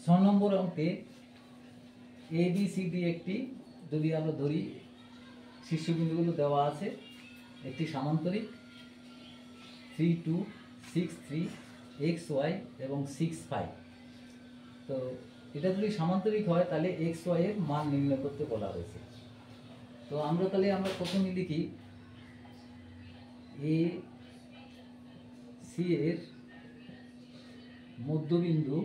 6 নম্বর অঙ্কে A B C D একটি, যদি আমরা ধরি শীর্ষবিন্দুগুলো দেওয়া আছে, একটি সামান্তরিক 3 2 6 3 এক্স ওয়াই এবং 6 5। তো এটা যদি সামান্তরিক হয় তাহলে এক্স ওয়াই এর মান নির্ণয় করতে বলা হয়েছে। তো আমরা প্রথমে লিখি এ সি এর মধ্যবিন্দু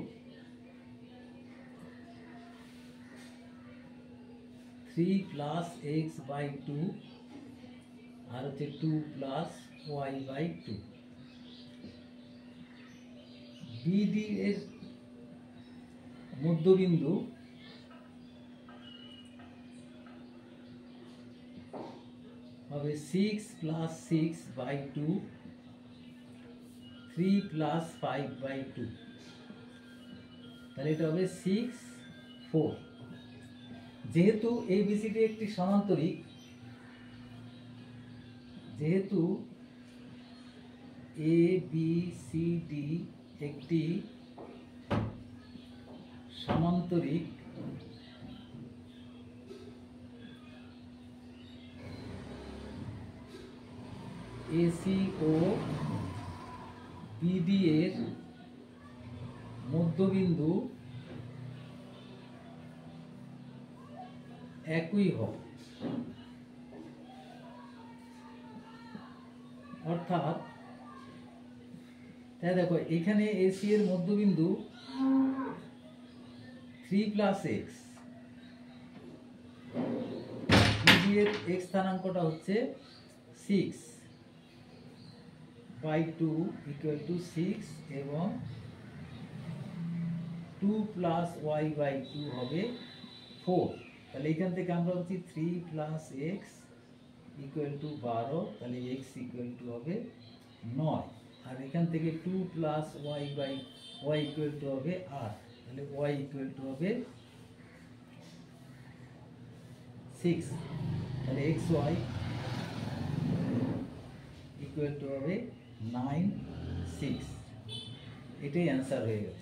3 প্লাস এক্স বাই 2 আর হচ্ছে 2 প্লাস ওয়াই বাই 2। বিডি এর মধ্যবিন্দু হবে 6 প্লাস 6 বাই 2 3 প্লাস 5 বাই 2, তাহলে এটা হবে 6 4। যেহেতু এবিসিডি একটি সমান্তরিক, যেহেতু এ বি সি ডি একটি সমান্তরিক, এসি ও বিডি এর মধ্যবিন্দু একই হবে, অর্থাৎ তাই দেখো এখানে এসি এর মধ্যবিন্দু 3 প্লাস এক্স, বিডি এর এক্স স্থানাঙ্কটা হচ্ছে 6 বাই 2 ইকুয়াল টু 6 এবং 2 প্লাস ওয়াই বাই 2 হবে 4। তাহলে এখান থেকে আমরা হচ্ছে 3 প্লাস এক্স ইকুয়াল টু 12, তাহলে এক্স ইকুয়াল টু হবে 9। আর এখান থেকে 2 plus Y by Y equal to হবে 8, তাহলে ওয়াই ইকুয়াল টু হবে 6, তাহলে এক্স ওয়াই ইকুয়াল টু হবে 9 6। এটাই অ্যান্সার হয়ে গেল।